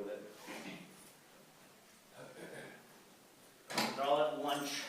with it. They're all at lunch.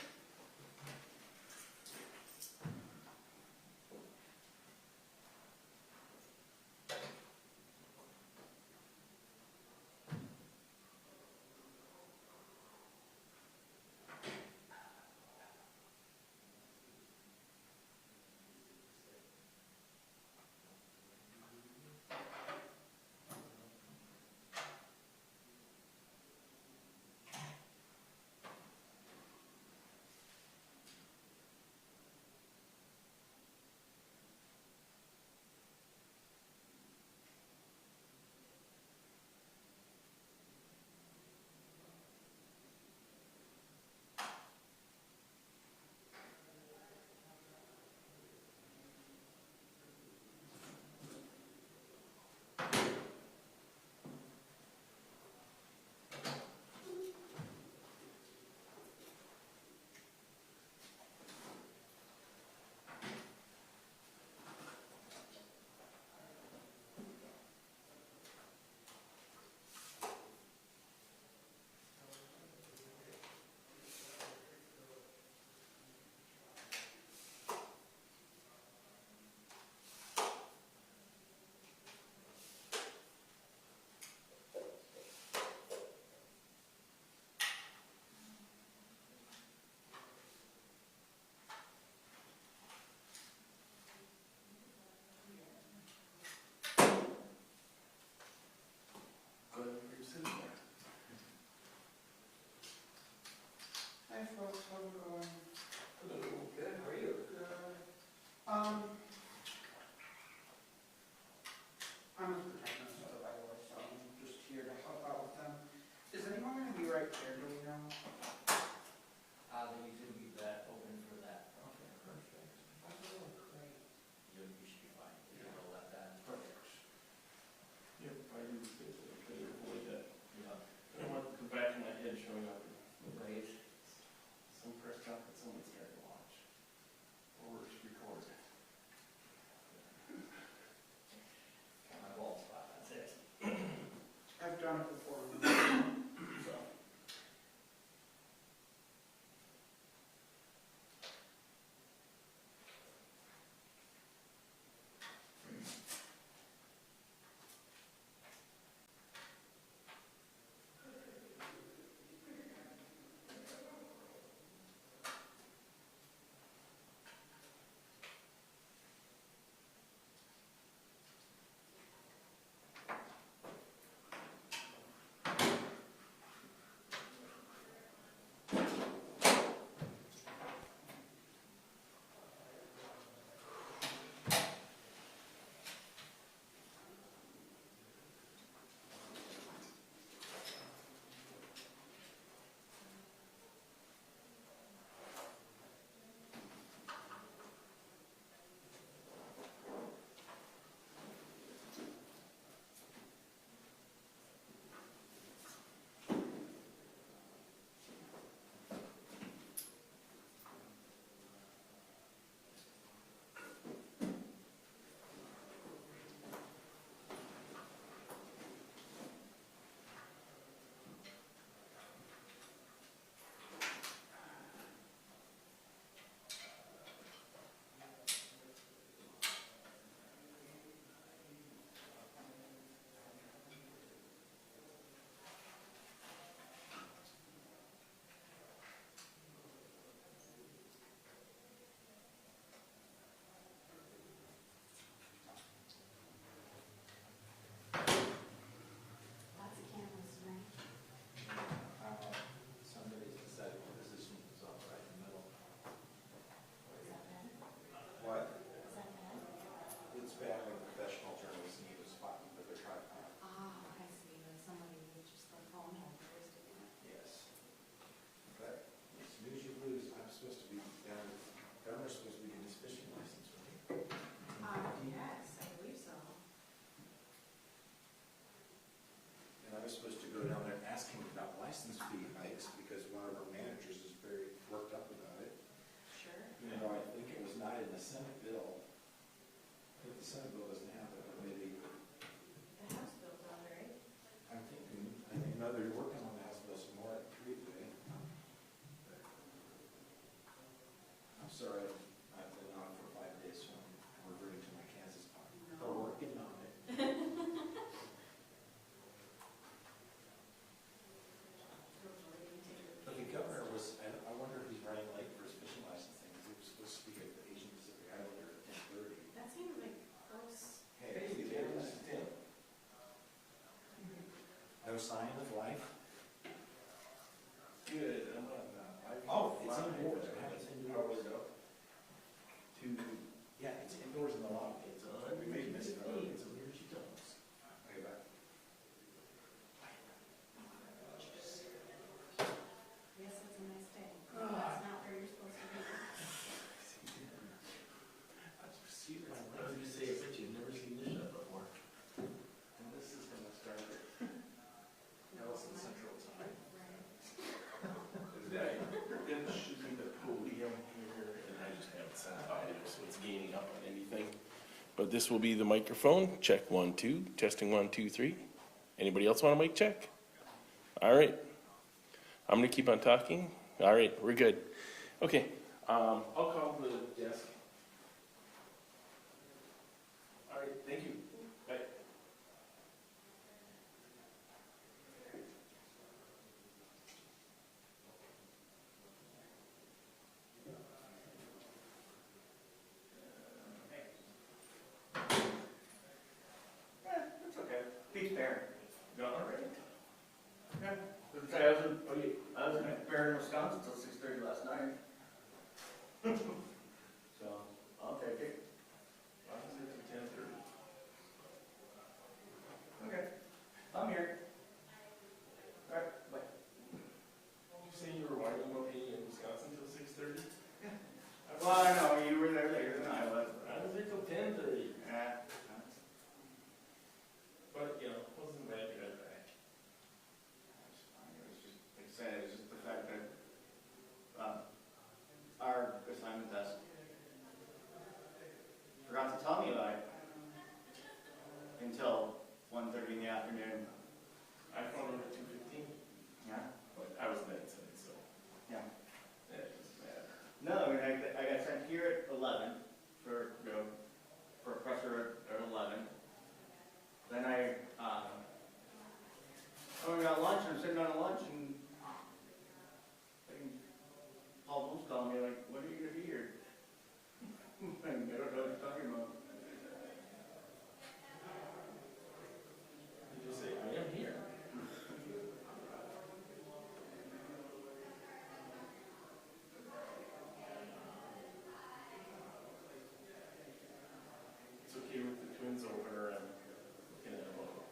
Hi folks, how's it going? Hello, good, how are you? Good. I'm with the Protectors of the Bible, so I'm just here to help out with them. Is anyone going to be right there, do we know? Then you could leave that open for that. Okay, perfect. Oh, great. You should be fine. You can roll that down. Perfect. Yep, I use it, because I avoid that. Yeah. I don't want to come back in my head showing up. Right. Some press stuff that someone's trying to watch. Or record. Got my ball spot, that's it. I've done it before. So. Lots of cameras, right? Somebody's decided one position is off right in the middle. Is that bad? What? Is that bad? It's bad when professional journalists need a spot to put their tripod. Ah, I see. There's somebody with just the phone holders doing it. Yes. But as soon as you lose, I'm supposed to be down, governor's supposed to be getting his fishing license for me. Yes, I believe so. And I was supposed to go down there and ask him about license fee hikes because one of our managers is very worked up about it. Sure. You know, I think it was not in the Senate bill. I think the Senate bill doesn't have it, but maybe, The House bill does, right? I'm thinking another sign of life? Good, I'm on, Oh, it's indoors. It's indoors. Yeah, it's indoors in the lobby. It's we may miss it. It's a weird she does. Okay, bye. Yes, it's a nice day. That's not where you're supposed to be. I was gonna say, I bet you've never seen this shot before. and this is gonna start at Ellison Central Time. It should be the podium here, and I just have it set up, so it's gaining up on anything. But this will be the microphone, check 1, 2, testing 1, 2, 3. Anybody else want a mic check? All right. I'm gonna keep on talking. All right, we're good. Okay, I'll call the desk. All right, thank you. Bye. It's okay. Pete's parent. You all right? I was in Barron, Wisconsin until 6:30 last night. So, I'll take it. Why is it till 10:30? Okay. I'm here. All right, bye. You say you were whining about being in Wisconsin till 6:30? Well, I know, you were there later than I was. I was there till 10:30, Yeah. but, you know, wasn't that good back. It's fine. It was just, like I said, it was just the fact that, our assignment desk forgot to tell me about it until 1:30 in the afternoon. I found out at 2:15, Yeah? but I was that side, so Yeah. it doesn't matter. No, I mean, I got sent here at 11 for, you know, for a presser at 11. Then we got lunch, I'm sitting on lunch, and Paul Booth's calling me like, when are you gonna be here? I don't know what you're talking about. You just say, I am here. It's okay with the twins over, I'm looking at about,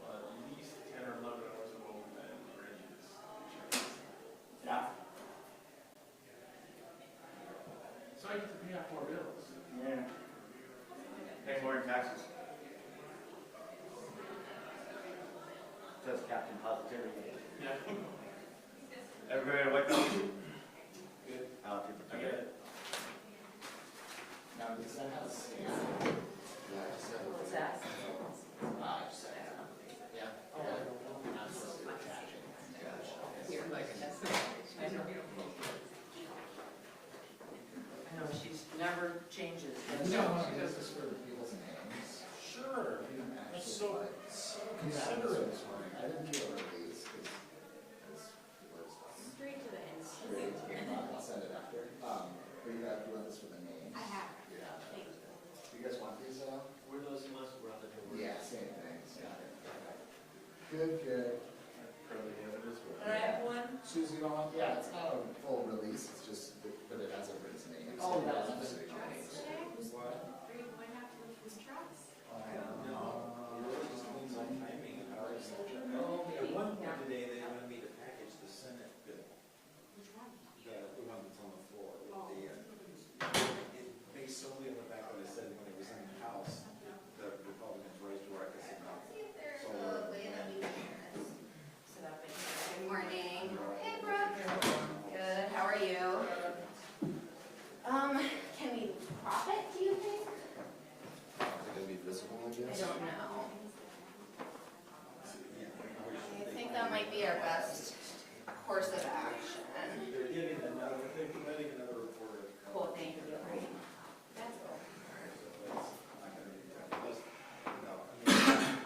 well, at least 10 or 11 hours of overtime already this week. Yeah. So I get to pay off more bills. Yeah. Pay more in taxes. Says Captain Positivity. Yeah. Everybody, what goes? Good. I'll keep I it. get it. Now, does that have a stand? What's that? Yeah. Here, like this. I know, she's never changes. No, she does this for people's names. Sure. That's so Considerate. considerate. I didn't do it with these, because Straight to the end. I'll send it after. But you want this for the names? I have. Yeah. Thank you. Do you guys want these, Were those you must have brought the door? Yeah, same thing. Good, good. Probably have it as well. And I have one. Susie, you want, yeah, it's not a full release, it's just, but it has everybody's name. Oh, that's the the Today, who's What? three, going out to his trucks. I don't know. Yours just means on timing, and ours is. Oh, At one point today, they wanted me to package the Senate bill, Which one? the one that's on the floor, Oh. it based solely on the fact that I said when it was in the House, the Republicans raised your right to sit down. Solar. Sit up and. Good morning. Hey, Brooke. Good, how are you? Can we profit, do you think? Is it gonna be visible, I I guess? don't know. I think that might be our best course of action. They're getting another, they're getting another report. Cool, thank you. That's No, cool. I mean,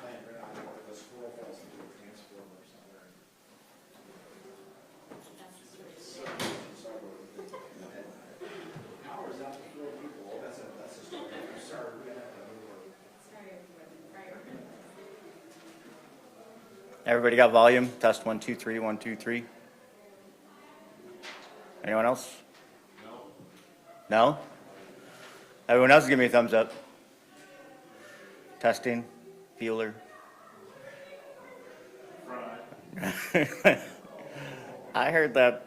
plan right now, the scroll falls into a transformer somewhere. Power's out to throw people, that's a story, I'm sorry, we're gonna have to move on. Sorry, everybody. Right. Everybody got volume? Test 1, 2, 3, 1, 2, 3. Anyone else? No? Everyone else give me a thumbs up. Testing, feeler. I heard that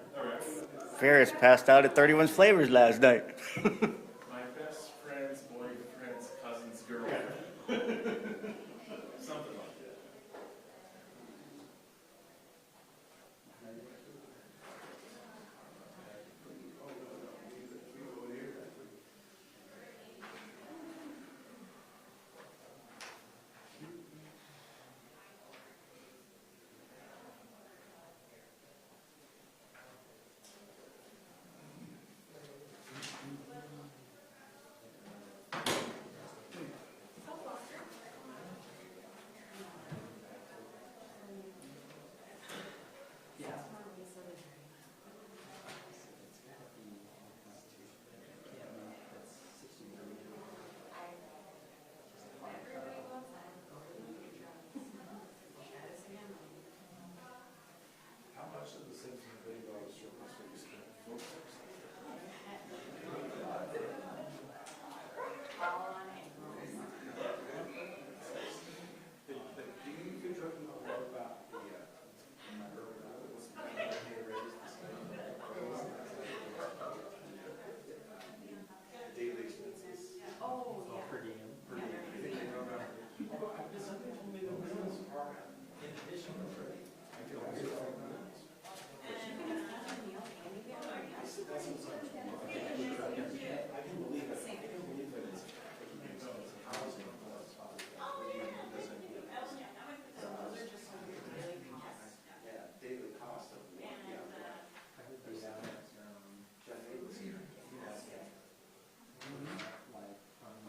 Ferris passed out at 31's Flavors last night. My best friend's boyfriend's cousin's girlfriend. Something like that. How much of the $17 billion surplus will you spend? Do you feel talking about the, daily expenses? Oh, yeah. Per diem. Per diem. You think they go down? Well, somebody told me the bills are in addition to per diem. I feel like it's all bills. I can believe it. I can believe that it's housing plus. Yeah, daily cost of, yeah. Jeff Davis here.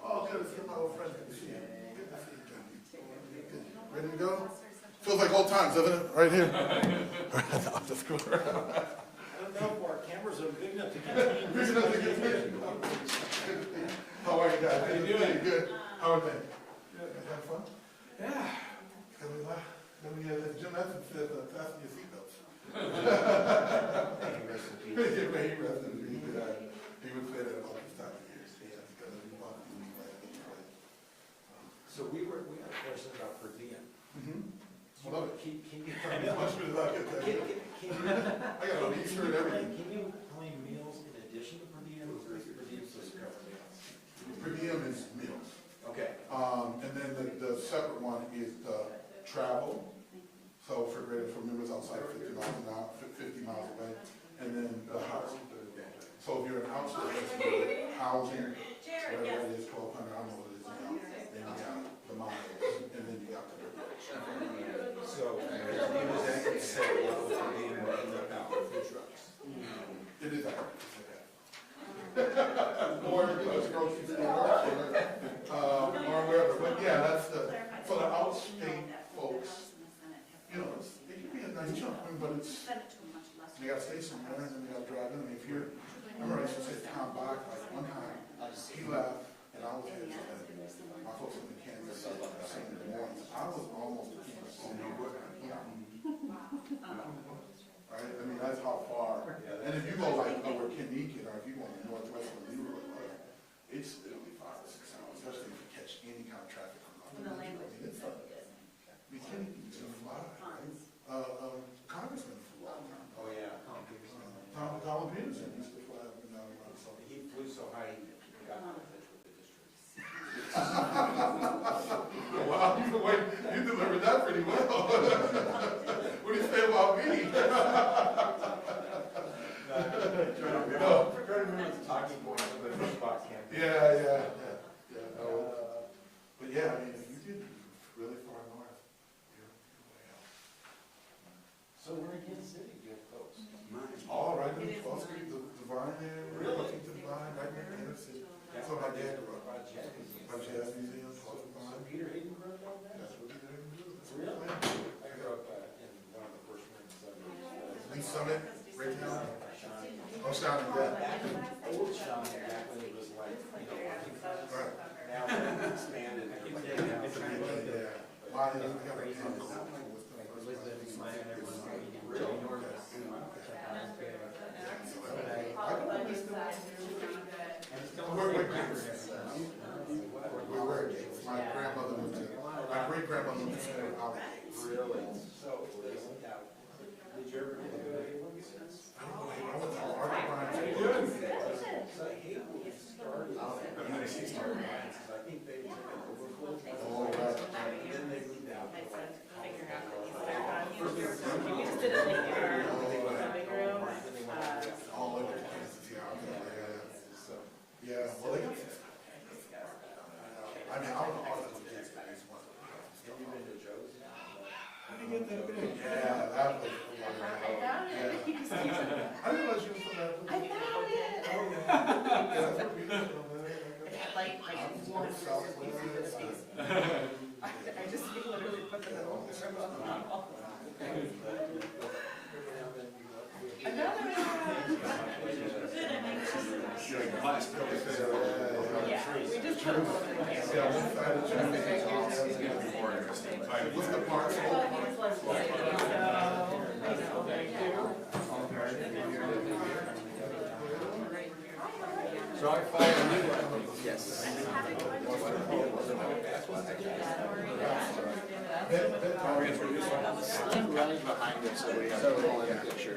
Oh, good, it's my old friend. Good to see you. Good to see you, John. Good. Ready to go? Feels like old times, doesn't it? Right here. I'll just go around. I don't know if our cameras are big enough to contain. Big enough to get me. How are you guys? How you doing? Good. How are they? Good. Have fun? Yeah. Can we laugh? Then we have Jim Evans said, fasten your seatbelts. Thank you, rest in peace. He rested in peace. He would say that all this time of years. He has to go to the bottom of the way. So we had a question about per diem. I love it. Can you As much as I get that. I got a t-shirt and everything. Can you claim meals in addition to per diem, or is per diem supposed to cover meals? Per diem is meals. Okay. And then the separate one is the travel. So for members outside 50 miles away, and then the housing. So if you're an outside resident, housing, whatever it is, 1,200, I don't know what it is now. Then you got the miles, and then you got the. So, was that set level per diem about food trucks? It is that. Or grocery store, or wherever, but yeah, that's for the outstate folks, you know, it can be a nice chunk, but it's, you gotta stay somewhere, and then you gotta drive in, I mean, if you're, I remember I used to say Tom Bach, like one time, he left, and I was at, my folks in Kansas, saying in the mornings, I was almost a kid, right, I mean, that's how far, and if you go like over Kinnikin, or if you go in the northwest of Leroy, it's literally 5 or 6 hours, especially if you catch any kind of traffic from up there. I mean, it's like, I mean, Kinnikin's a fly, right? Congressman flew all the time. Oh, yeah. Tom Peterson used to fly up and down around, so. He flew so high, he got out of touch with the district. Wow, you delivered that pretty well. What do you say about me? Trying to remember the talking points of the Bushbox campaign. Yeah. But yeah, I mean, if you did really far north, you're way out. So we're in Kansas City, good folks. All right, in 12th Street, the Divine there, we're looking to Divine, right near Kansas City. That's what my dad grew up. About Jazz Museum. My jazz museum, 12th So Divine. Peter Hayden grew up down there? That's what they're gonna do. That's what Really? they're planning. I grew up in one of the first rooms. Lee Summit, right now. Oh, Sean, yeah. Old Sean, back when it was like, working class. Right. Now it's expanded. Yeah. Mine is, we got a pen called, what's the first one? Oh, right. We just did it like in our living room. All over the places, yeah, okay, yeah. Yeah, well, they got. I mean, I don't know how that's the case, but it's one. Have you been to Joe's? How did you get that big? Yeah, that was. I didn't realize you were from that. I found it. Oh, yeah. Yeah, that's what we did on there. It had like one Southwest. I just literally put them in the wall. Yeah, we just put them over the camera. Yeah, one side of Germany. What's the park? So I follow you. Yes. Keep running behind it so we have to pull in a picture.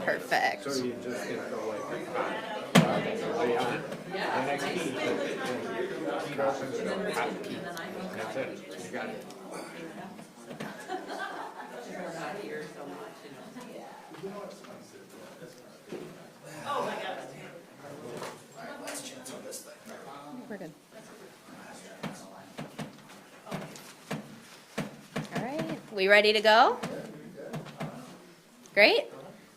Perfect. So you just get the way. The next key. Key opens it up. That's it. You got it. Oh my God. We're good. All right, we ready to go? Great.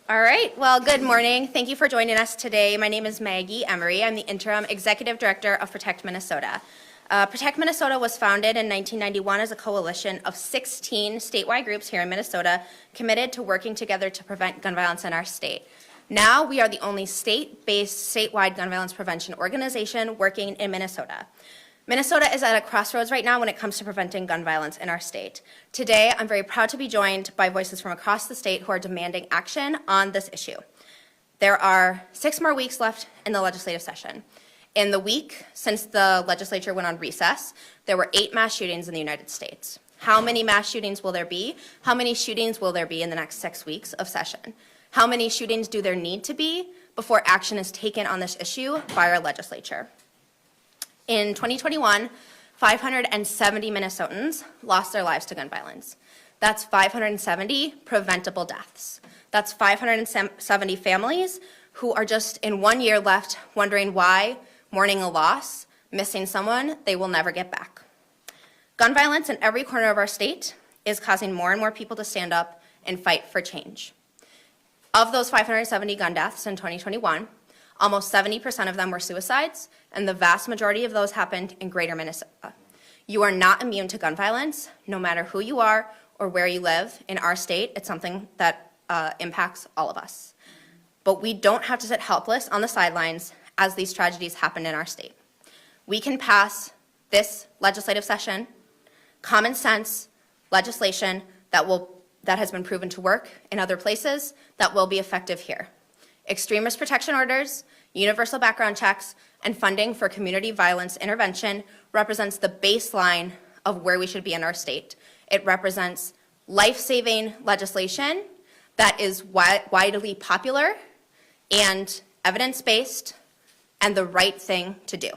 All right, well, good morning. Thank you for joining us today. My name is Maggie Emery. I'm the Interim Executive Director of Protect Minnesota. Protect Minnesota was founded in 1991 as a coalition of 16 statewide groups here in Minnesota committed to working together to prevent gun violence in our state. Now, we are the only state-based, statewide gun violence prevention organization working in Minnesota. Minnesota is at a crossroads right now when it comes to preventing gun violence in our state. Today, I'm very proud to be joined by voices from across the state who are demanding action on this issue. There are 6 more weeks left in the legislative session. In the week since the legislature went on recess, there were 8 mass shootings in the United States. How many mass shootings will there be? How many shootings will there be in the next 6 weeks of session? How many shootings do there need to be before action is taken on this issue by our legislature? In 2021, 570 Minnesotans lost their lives to gun violence. That's 570 preventable deaths. That's 570 families who are just in 1 year left wondering why, mourning a loss, missing someone they will never get back. Gun violence in every corner of our state is causing more and more people to stand up and fight for change. Of those 570 gun deaths in 2021, almost 70% of them were suicides, and the vast majority of those happened in greater Minnesota. You are not immune to gun violence, no matter who you are or where you live. In our state, it's something that impacts all of us. But we don't have to sit helpless on the sidelines as these tragedies happen in our state. We can pass this legislative session common sense legislation that has been proven to work in other places that will be effective here. Extremist protection orders, universal background checks, and funding for community violence intervention represents the baseline of where we should be in our state. It represents life-saving legislation that is widely popular and evidence-based and the right thing to do.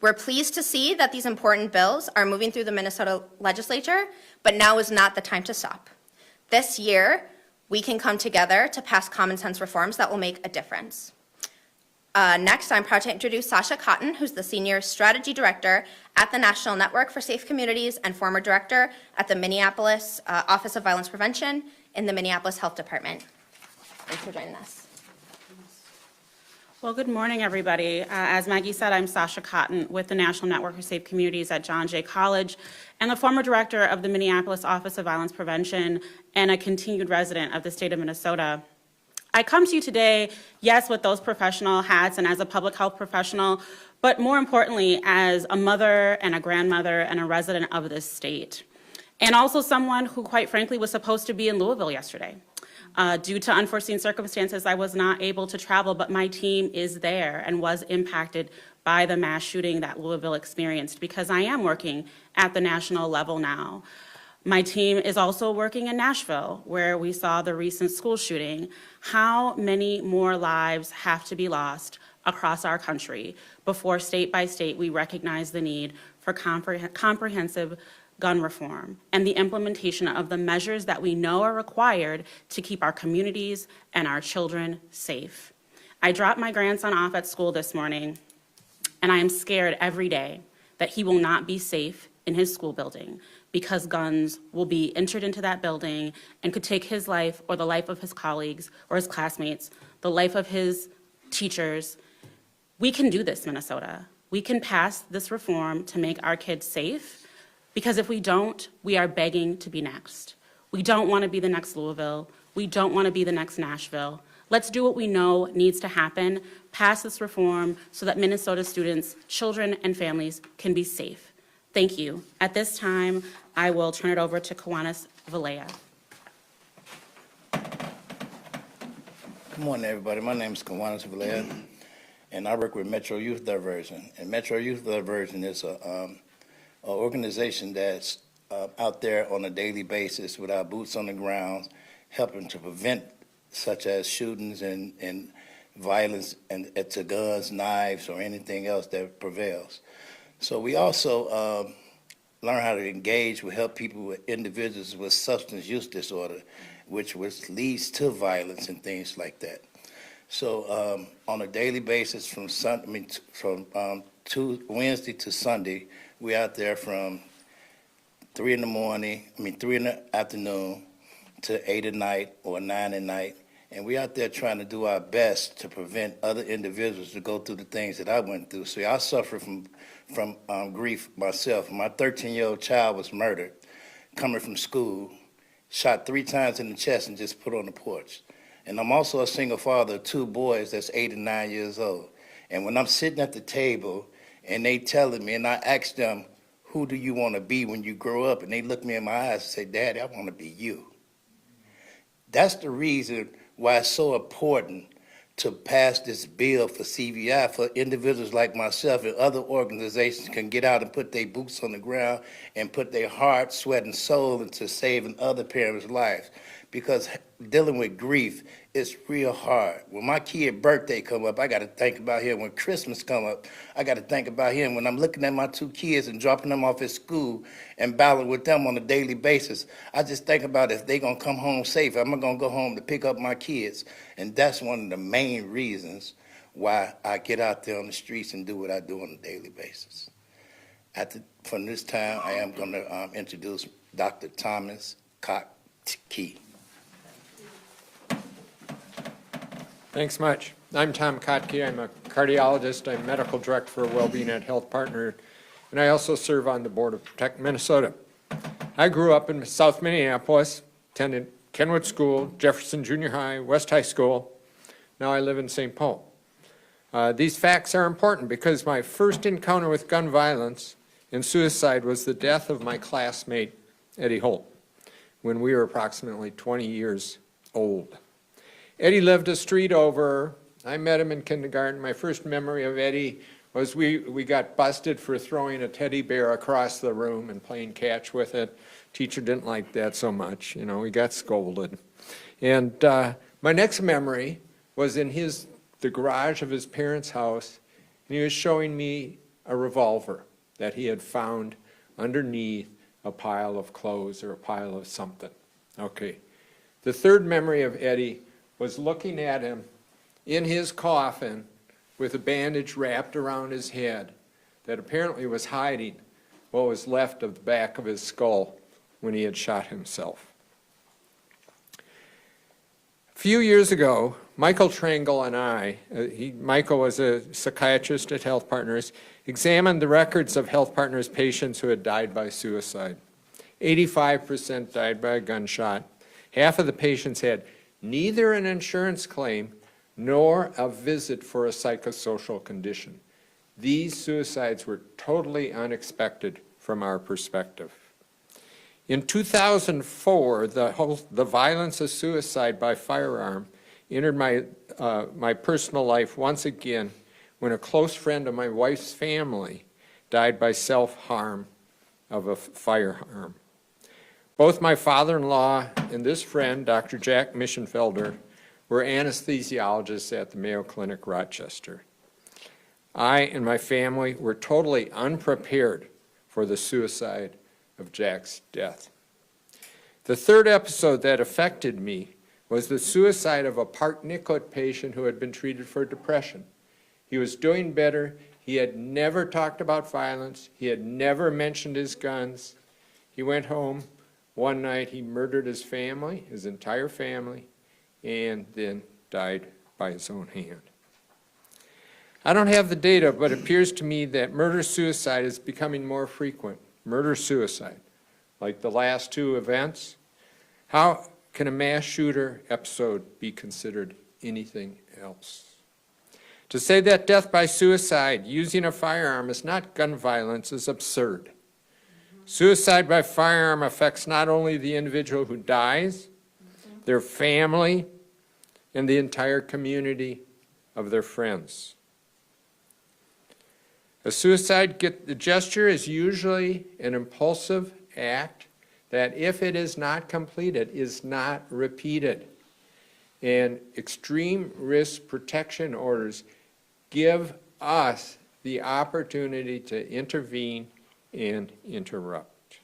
We're pleased to see that these important bills are moving through the Minnesota legislature, but now is not the time to stop. This year, we can come together to pass common sense reforms that will make a difference. Next, I'm proud to introduce Sasha Cotton, who's the Senior Strategy Director at the National Network for Safe Communities and former Director at the Minneapolis Office of Violence Prevention in the Minneapolis Health Department. Thanks for joining us. Well, good morning, everybody. As Maggie said, I'm Sasha Cotton with the National Network for Safe Communities at John Jay College and the former director of the Minneapolis Office of Violence Prevention and a continued resident of the state of Minnesota. I come to you today, yes, with those professional hats and as a public health professional, but more importantly, as a mother and a grandmother and a resident of this state. And also someone who, quite frankly, was supposed to be in Louisville yesterday. Due to unforeseen circumstances, I was not able to travel, but my team is there and was impacted by the mass shooting that Louisville experienced because I am working at the national level now. My team is also working in Nashville, where we saw the recent school shooting. How many more lives have to be lost across our country before state by state we recognize the need for comprehensive gun reform and the implementation of the measures that we know are required to keep our communities and our children safe? I dropped my grandson off at school this morning, and I am scared every day that he will not be safe in his school building because guns will be entered into that building and could take his life or the life of his colleagues or his classmates, the life of his teachers. We can do this, Minnesota. We can pass this reform to make our kids safe, because if we don't, we are begging to be next. We don't want to be the next Louisville. We don't want to be the next Nashville. Let's do what we know needs to happen, pass this reform so that Minnesota students, children, and families can be safe. Thank you. At this time, I will turn it over to Kiwanis Valea. Good morning, everybody. My name is Kiwanis Valea, and I work with Metro Youth Diversion. And Metro Youth Diversion is an organization that's out there on a daily basis with our boots on the ground, helping to prevent such as shootings and violence and to guns, knives, or anything else that prevails. So we also learn how to engage with help people with individuals with substance use disorder, which leads to violence and things like that. So on a daily basis, from Wednesday to Sunday, we're out there from 3 in the afternoon to 8 at night or 9 at night. And we're out there trying to do our best to prevent other individuals to go through the things that I went through. See, I suffer from grief myself. My 13-year-old child was murdered, coming from school, shot 3 times in the chest and just put on the porch. And I'm also a single father of 2 boys that's 8 and 9 years old. And when I'm sitting at the table and they telling me, and I ask them, who do you want to be when you grow up? And they look me in my eyes and say, Daddy, I want to be you. That's the reason why it's so important to pass this bill for CVI, for individuals like myself and other organizations can get out and put their boots on the ground and put their heart, sweat, and soul into saving other parents' lives. Because dealing with grief is real hard. When my kid's birthday come up, I got to think about him. When Christmas come up, I got to think about him. When I'm looking at my 2 kids and dropping them off at school and battling with them on a daily basis, I just think about if they're going to come home safe, am I going to go home to pick up my kids? And that's one of the main reasons why I get out there on the streets and do what I do on a daily basis. From this time, I am going to introduce Dr. Thomas Kotke. Thanks much. I'm Tom Kotke. I'm a cardiologist. I'm medical director for Wellbeing at Health Partner, and I also serve on the board of Protect Minnesota. I grew up in South Minneapolis, attended Kenwood School, Jefferson Junior High, West High School. Now I live in St. Paul. These facts are important because my first encounter with gun violence and suicide was the death of my classmate, Eddie Holt, when we were approximately 20 years old. Eddie lived a street over. I met him in kindergarten. My first memory of Eddie was we got busted for throwing a teddy bear across the room and playing catch with it. Teacher didn't like that so much. You know, we got scolded. And my next memory was in the garage of his parents' house, and he was showing me a revolver that he had found underneath a pile of clothes or a pile of something. Okay. The third memory of Eddie was looking at him in his coffin with a bandage wrapped around his head that apparently was hiding what was left of the back of his skull when he had shot himself. A few years ago, Michael Trangle and I, Michael was a psychiatrist at Health Partners, examined the records of Health Partners patients who had died by suicide. 85% died by a gunshot. Half of the patients had neither an insurance claim nor a visit for a psychosocial condition. These suicides were totally unexpected from our perspective. In 2004, the violence of suicide by firearm entered my personal life once again when a close friend of my wife's family died by self-harm of a firearm. Both my father-in-law and this friend, Dr. Jack Mischenfelder, were anesthesiologists at the Mayo Clinic, Rochester. I and my family were totally unprepared for the suicide of Jack's death. The third episode that affected me was the suicide of a Park Nicollet patient who had been treated for depression. He was doing better. He had never talked about violence. He had never mentioned his guns. He went home. One night he murdered his family, his entire family, and then died by his own hand. I don't have the data, but it appears to me that murder-suicide is becoming more frequent. Murder-suicide, like the last two events. How can a mass shooter episode be considered anything else? To say that death by suicide using a firearm is not gun violence is absurd. Suicide by firearm affects not only the individual who dies, their family, and the entire community of their friends. A suicide gesture is usually an impulsive act that, if it is not completed, is not repeated. And extreme risk protection orders give us the opportunity to intervene and interrupt.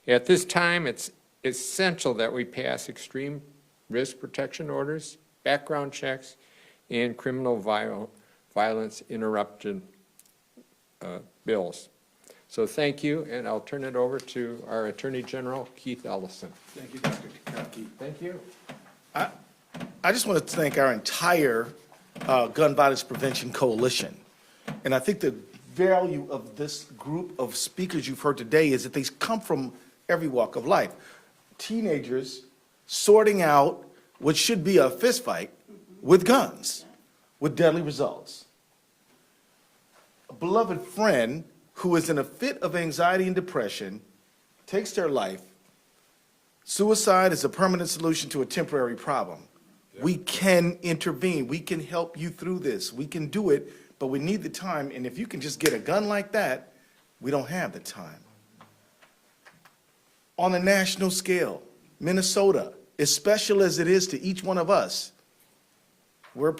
At this time, it's essential that we pass extreme risk protection orders, background checks, and criminal violence interruption bills. So thank you, and I'll turn it over to our Attorney General, Keith Ellison. Thank you, Dr. Keith. Thank you. I just want to thank our entire Gun Violence Prevention Coalition. And I think the value of this group of speakers you've heard today is that they come from every walk of life. Teenagers sorting out what should be a fistfight with guns, with deadly results. A beloved friend who is in a fit of anxiety and depression takes their life. Suicide is a permanent solution to a temporary problem. We can intervene. We can help you through this. We can do it, but we need the time. And if you can just get a gun like that, we don't have the time. On a national scale, Minnesota, as special as it is to each one of us, we're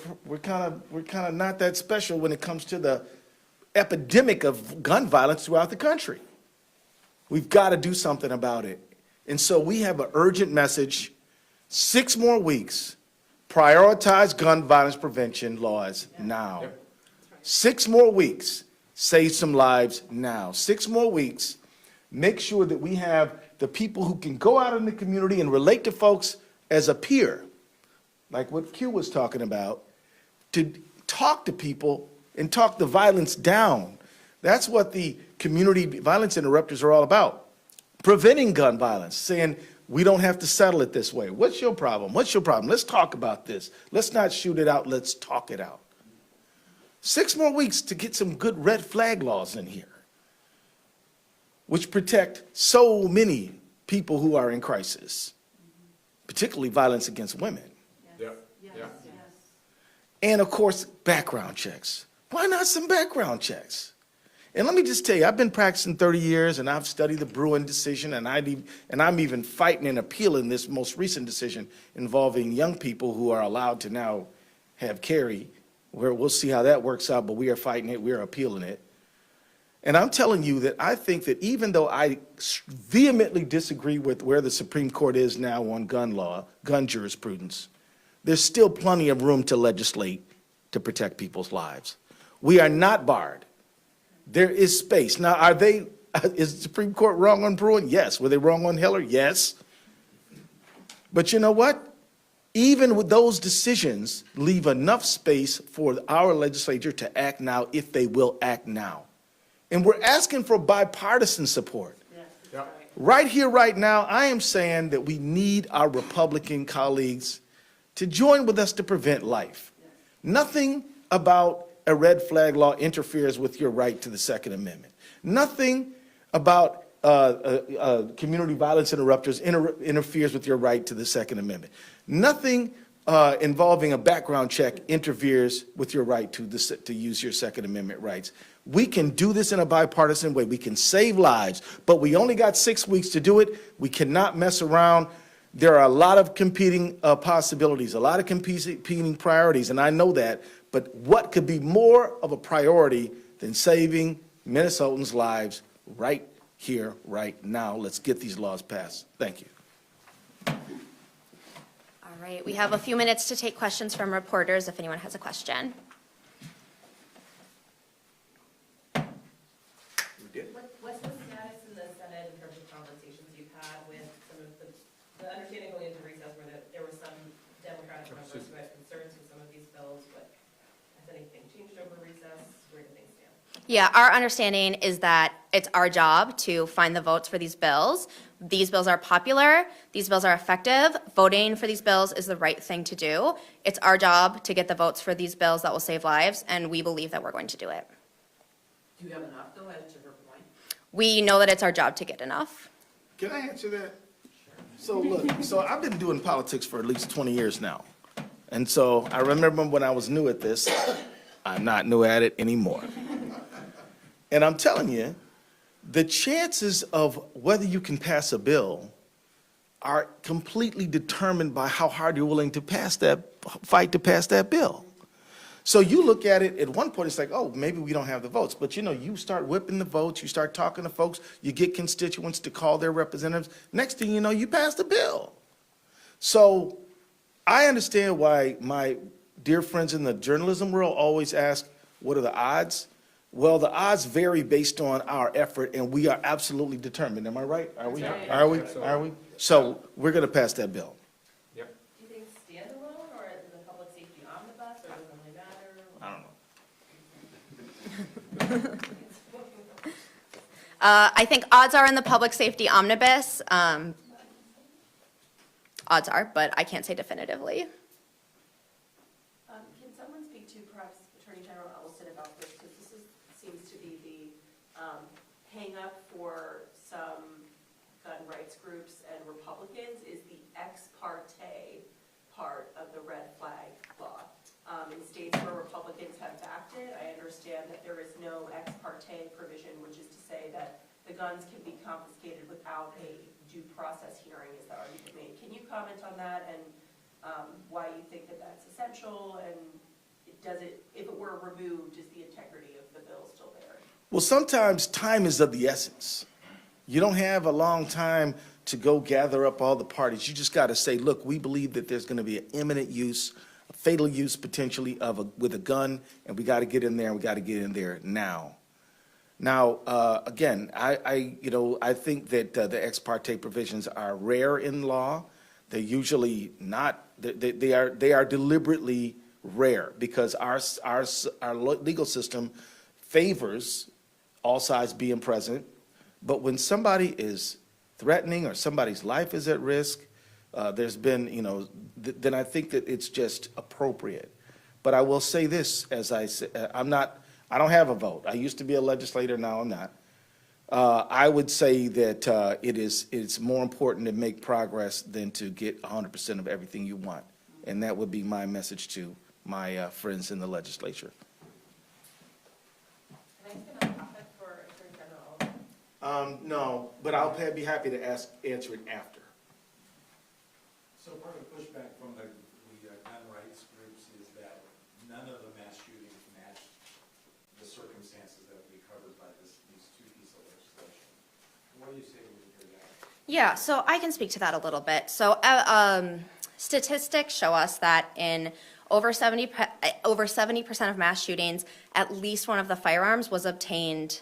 kind of not that special when it comes to the epidemic of gun violence throughout the country. We've got to do something about it. And so we have an urgent message. 6 more weeks. Prioritize gun violence prevention laws now. 6 more weeks. Save some lives now. 6 more weeks. Make sure that we have the people who can go out in the community and relate to folks as a peer, like what Q was talking about, to talk to people and talk the violence down. That's what the community violence interrupters are all about. Preventing gun violence, saying we don't have to settle it this way. What's your problem? What's your problem? Let's talk about this. Let's not shoot it out. Let's talk it out. 6 more weeks to get some good red flag laws in here, which protect so many people who are in crisis, particularly violence against women. And of course, background checks. Why not some background checks? And let me just tell you, I've been practicing 30 years, and I've studied the Bruin decision, and I'm even fighting and appealing this most recent decision involving young people who are allowed to now have carry, where we'll see how that works out, but we are fighting it, we are appealing it. And I'm telling you that I think that even though I vehemently disagree with where the Supreme Court is now on gun law, gun jurisprudence, there's still plenty of room to legislate to protect people's lives. We are not barred. There is space. Now, is the Supreme Court wrong on Bruin? Yes. Were they wrong on Heller? Yes. But you know what? Even with those decisions, leave enough space for our legislature to act now if they will act now. And we're asking for bipartisan support. Right here, right now, I am saying that we need our Republican colleagues to join with us to prevent life. Nothing about a red flag law interferes with your right to the Second Amendment. Nothing about community violence interrupters interferes with your right to the Second Amendment. Nothing involving a background check interferes with your right to use your Second Amendment rights. We can do this in a bipartisan way. We can save lives, but we only got 6 weeks to do it. We cannot mess around. There are a lot of competing possibilities, a lot of competing priorities, and I know that, but what could be more of a priority than saving Minnesotans' lives right here, right now? Let's get these laws passed. Thank you. All right, we have a few minutes to take questions from reporters if anyone has a question. What's the status in the Senate in terms of conversations you've had with some of the understanding going into recess where there were some Democratic members who had concerns with some of these bills, but has anything changed over recess? Where do things stand? Yeah, our understanding is that it's our job to find the votes for these bills. These bills are popular, these bills are effective. Voting for these bills is the right thing to do. It's our job to get the votes for these bills that will save lives, and we believe that we're going to do it. Do you have enough, though, as to her point? We know that it's our job to get enough. Can I answer that? So look, so I've been doing politics for at least 20 years now. And so I remember when I was new at this, I'm not new at it anymore. And I'm telling you, the chances of whether you can pass a bill are completely determined by how hard you're willing to fight to pass that bill. So you look at it, at one point it's like, oh, maybe we don't have the votes. But you start whipping the votes, you start talking to folks, you get constituents to call their representatives. Next thing you know, you pass the bill. So I understand why my dear friends in the journalism world always ask, what are the odds? Well, the odds vary based on our effort, and we are absolutely determined. Am I right? Are we? Right. Are we? Are we? So we're going to pass that bill. Do you think standalone or in the public safety omnibus, or does it really matter? I don't know. I think odds are in the public safety omnibus. Odds are, but I can't say definitively. Can someone speak to perhaps Attorney General Ellison about this? Because this seems to be the hang-up for some gun rights groups and Republicans is the ex parte part of the red flag law. In states where Republicans have backed it, I understand that there is no ex parte provision, which is to say that the guns can be confiscated without a due process hearing, is the argument made. Can you comment on that and why you think that that's essential, and does it, if it were removed, is the integrity of the bill still there? Well, sometimes time is of the essence. You don't have a long time to go gather up all the parties. You just got to say, look, we believe that there's going to be an imminent use, a fatal use potentially with a gun, and we got to get in there, and we got to get in there now. Now, again, I think that the ex parte provisions are rare in law. They're usually not. They are deliberately rare because our legal system favors all sides being present. But when somebody is threatening or somebody's life is at risk, there's been, then I think that it's just appropriate. But I will say this, as I say, I don't have a vote. I used to be a legislator, now I'm not. I would say that it's more important to make progress than to get 100% of everything you want. And that would be my message to my friends in the legislature. Can I ask another topic for Attorney General? No, but I'll be happy to answer it after. So part of the pushback from the gun rights groups is that none of the mass shootings match the circumstances that would be covered by these two pieces of legislation. What do you say when you hear that? Yeah, so I can speak to that a little bit. So statistics show us that in over 70% of mass shootings, at least one of the firearms was obtained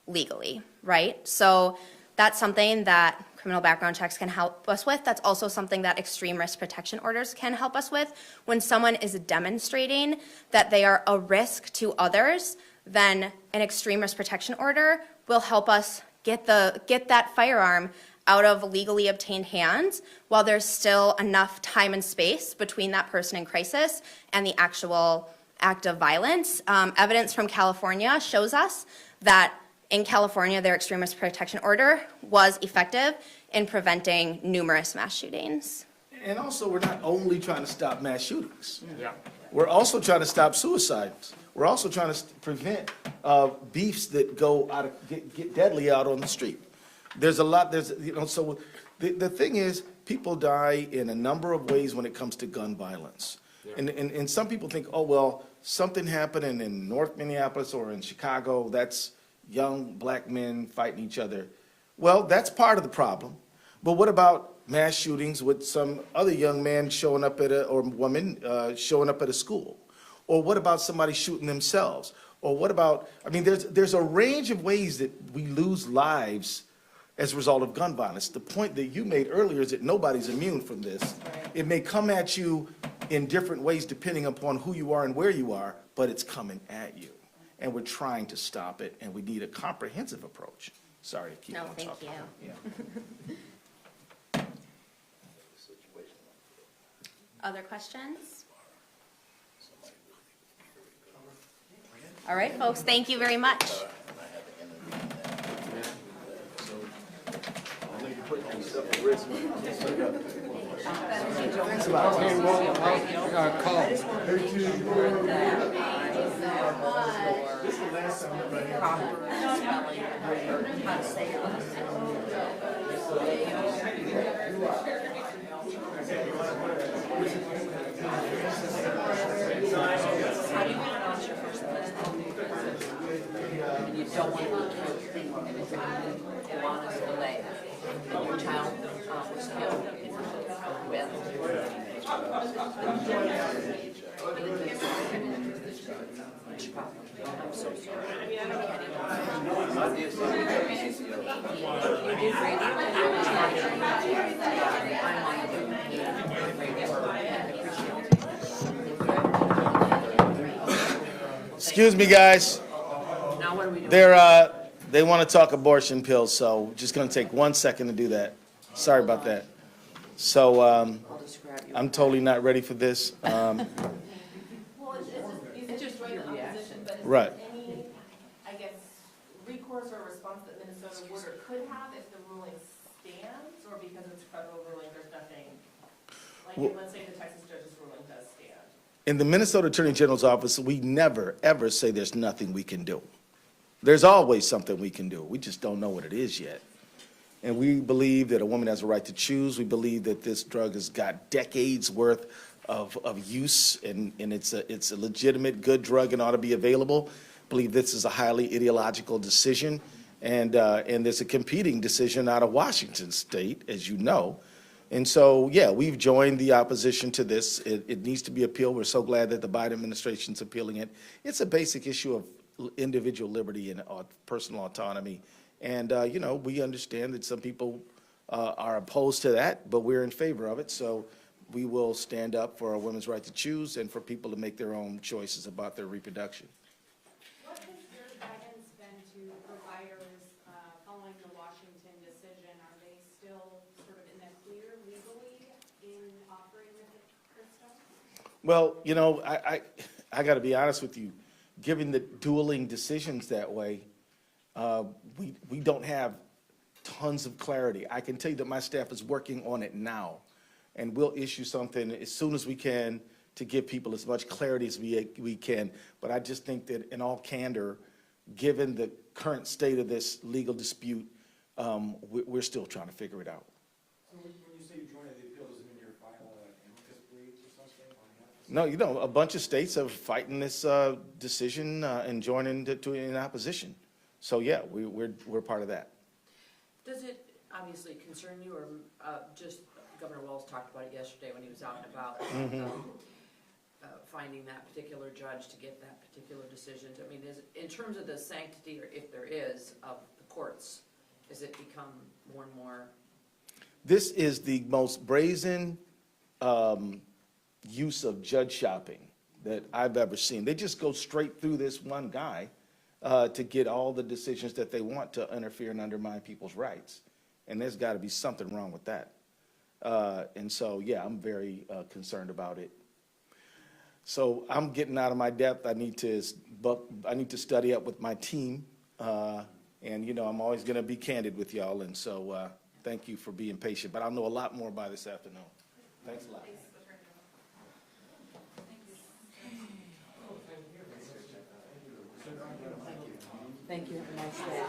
legally, right? So that's something that criminal background checks can help us with. That's also something that extreme risk protection orders can help us with. When someone is demonstrating that they are a risk to others, then an extreme risk protection order will help us get that firearm out of legally obtained hands while there's still enough time and space between that person in crisis and the actual act of violence. Evidence from California shows us that in California, their extreme risk protection order was effective in preventing numerous mass shootings. And also, we're not only trying to stop mass shootings. Yeah. We're also trying to stop suicides. We're also trying to prevent beefs that go out of, get deadly out on the street. There's a lot, so the thing is, people die in a number of ways when it comes to gun violence. And some people think, oh, well, something happening in North Minneapolis or in Chicago, that's young black men fighting each other. Well, that's part of the problem. But what about mass shootings with some other young man showing up at or woman showing up at a school? Or what about somebody shooting themselves? Or what about, I mean, there's a range of ways that we lose lives as a result of gun violence. The point that you made earlier is that nobody's immune from this. It may come at you in different ways depending upon who you are and where you are, but it's coming at you. And we're trying to stop it, and we need a comprehensive approach. Sorry to keep on talking. No, thank you. Yeah. Other questions? All right, folks, thank you very much. Thanks a lot. Okay, well, call. This is the last time I'm right here. You don't want to be killed. Juana's delay. And your child was killed with. I'm so sorry. You did radio and I was watching. I'm on radio. Excuse me, guys. Now what are we doing? They want to talk abortion pills, so just going to take 1 second to do that. Sorry about that. So I'll just grab you. I'm totally not ready for this. Well, it's just right in opposition, but is Right. there any, I guess, recourse or response that Minnesota would or could have if the ruling stands, or because it's federal ruling, there's nothing, like, let's say the Texas judge's ruling does stand? In the Minnesota Attorney General's office, we never, ever say there's nothing we can do. There's always something we can do. We just don't know what it is yet. And we believe that a woman has a right to choose. We believe that this drug has got decades worth of use, and it's a legitimate, good drug and ought to be available. Believe this is a highly ideological decision. And there's a competing decision out of Washington State, as you know. And so, yeah, we've joined the opposition to this. It needs to be appealed. We're so glad that the Biden administration's appealing it. It's a basic issue of individual liberty and personal autonomy. And, you know, we understand that some people are opposed to that, but we're in favor of it. So we will stand up for a woman's right to choose and for people to make their own choices about their reproduction. What has your guidance been to providers following the Washington decision? Are they still sort of in the clear legally in offering this stuff? Well, you know, I got to be honest with you. Given the dueling decisions that way, we don't have tons of clarity. I can tell you that my staff is working on it now, and we'll issue something as soon as we can to give people as much clarity as we can. But I just think that in all candor, given the current state of this legal dispute, we're still trying to figure it out. So when you say you joined the appeal, does it mean you're filing an amicus brief or something on behalf of? No, you know, a bunch of states are fighting this decision and joining to in opposition. So yeah, we're part of that. Does it obviously concern you, or just Governor Walz talked about it yesterday when he was out and about, finding that particular judge to get that particular decision? I mean, in terms of the sanctity, or if there is, of the courts, has it become more and more? This is the most brazen use of judge shopping that I've ever seen. They just go straight through this one guy to get all the decisions that they want to interfere and undermine people's rights. And there's got to be something wrong with that. And so, yeah, I'm very concerned about it. So I'm getting out of my depth. I need to study up with my team. And, you know, I'm always going to be candid with y'all. And so thank you for being patient. But I'll know a lot more by this afternoon. Thanks a lot. Thank you, have a nice day.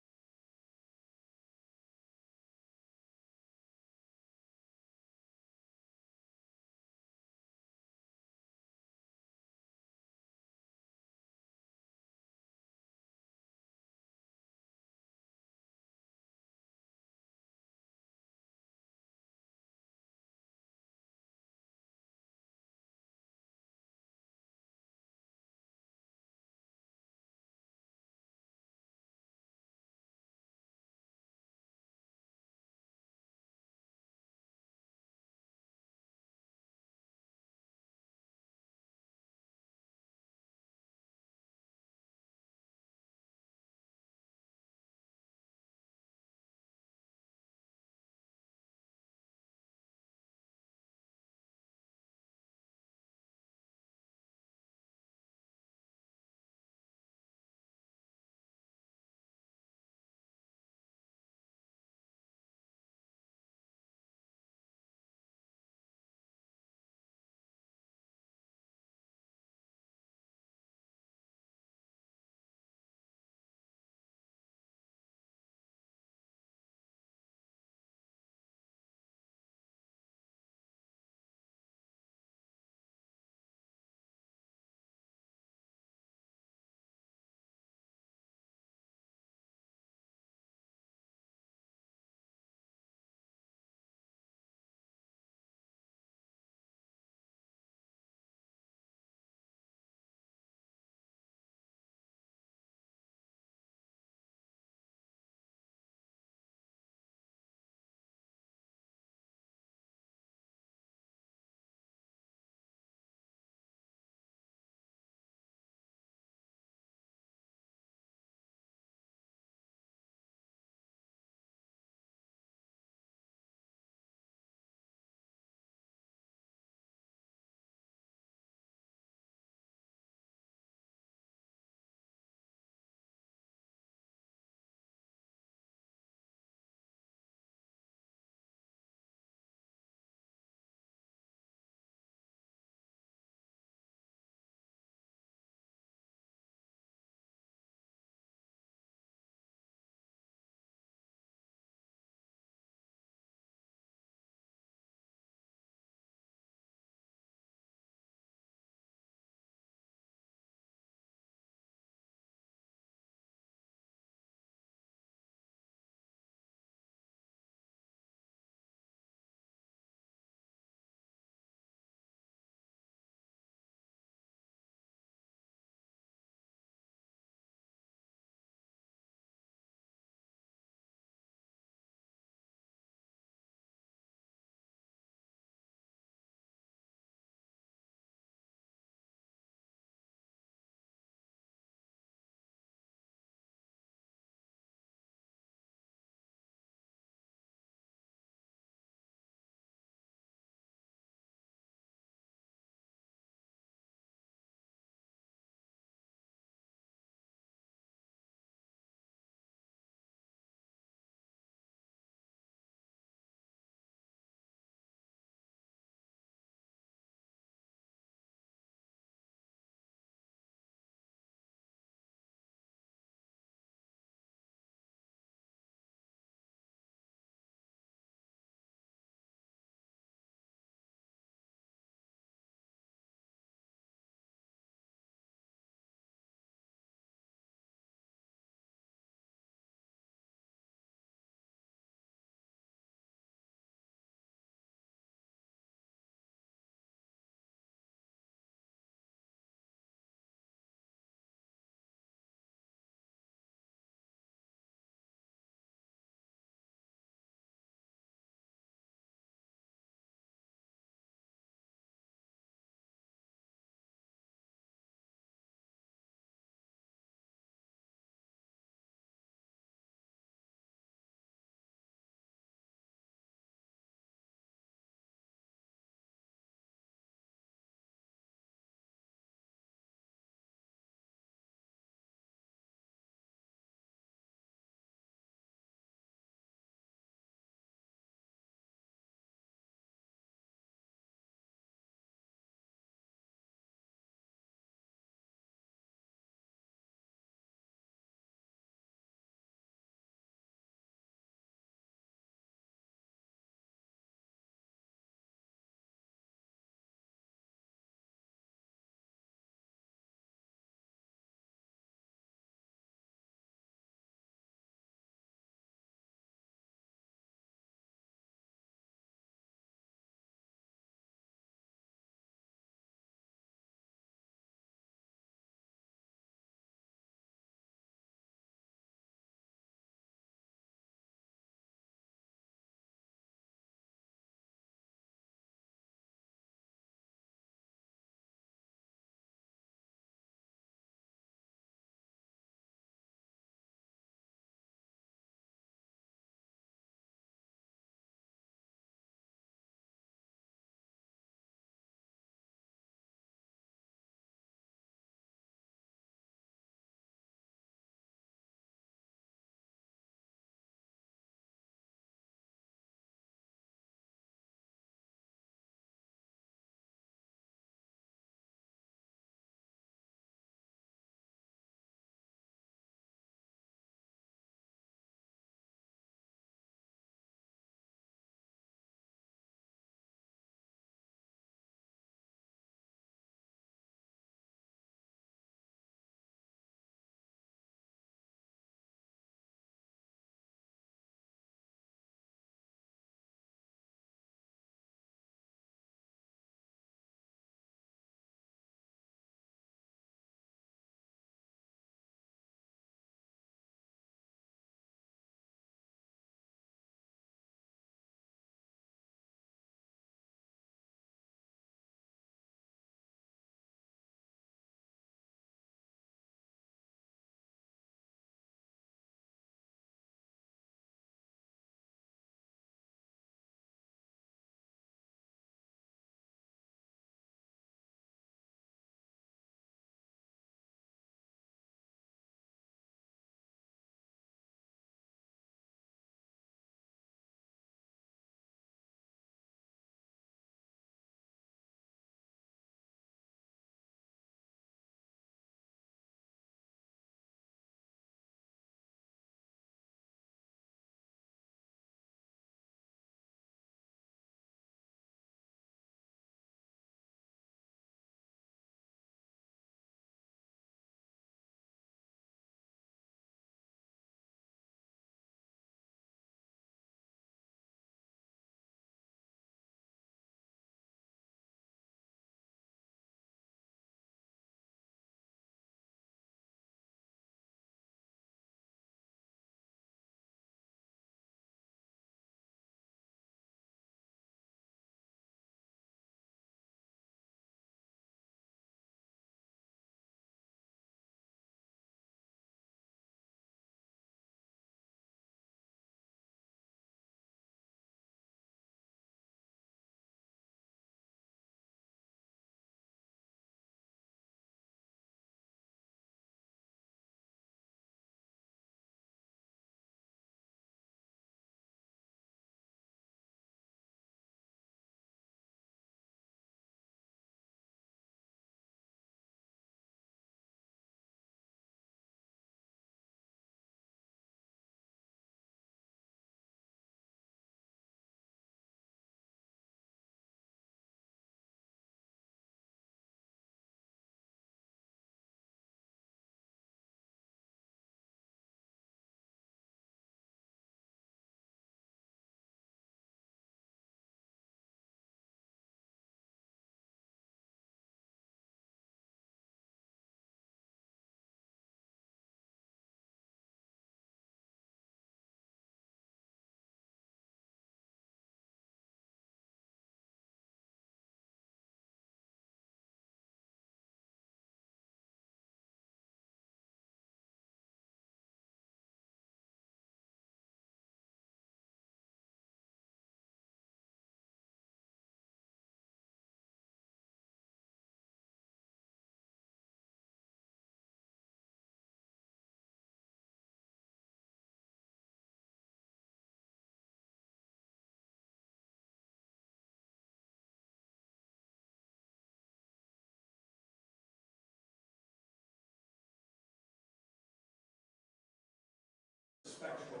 spectacle.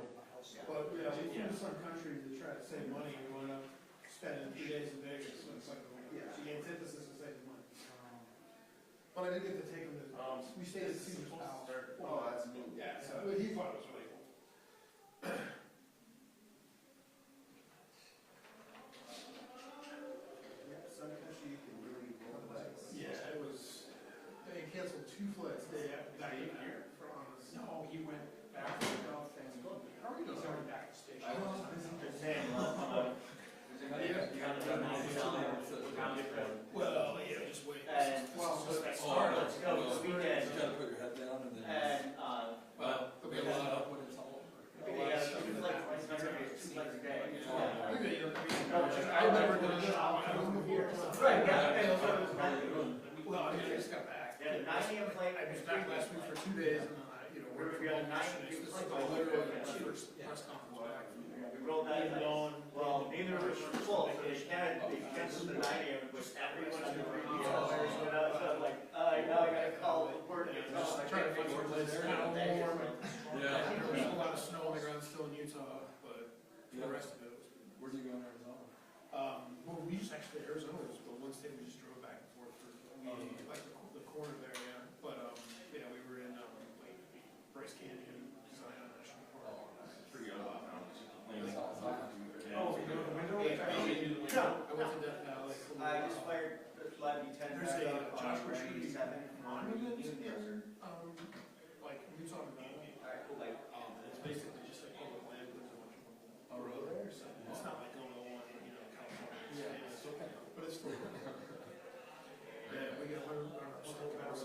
But, you know, we flew to some countries to try to save money, and we wound up spending 3 days in Vegas, so it's like, the antithesis of saving money. But I did get to take him to, we stayed at Caesar's Palace. Oh, that's new. Yeah, so he thought it was really cool. Some country you can really roll legs. Yeah, it was, they canceled 2 flights day after that year from, no, he went back to the Gulf and he's already back to the station. Just saying, Well, yeah, just wait. and, Well, so let's that's go this weekend, put your head down and and, well, there'll be a lot of when it's all over. we got 2 flights, 2 flights a day. I've never done a job, I don't move here. Right, yeah. Well, I mean, I just got back. Yeah, the 9 AM flight, I was back last week for 2 days, and then I, you know, worked We for had all 9 night. AM This is flight. literally my first press conference back. We rolled that in. Well, neither of us were full, so they canceled the 9 AM, which everyone in the retail areas went out, so I'm like, now I gotta call the work. Just trying to find a place there. Kind of warm. Yeah. There's a lot of snow on the ground still in Utah, but for the rest of it was. Where do you go in Arizona? Well, we just actually, Arizona was the one state we just drove back and forth for, like the corner there, yeah. But, yeah, we were in, like, Bryce Canyon, Zion National Park. Pretty good. Oh, you know, the window? I went to Death Valley. I just fired Flight 10 There's a Josh Rashid Rashid 7 monument in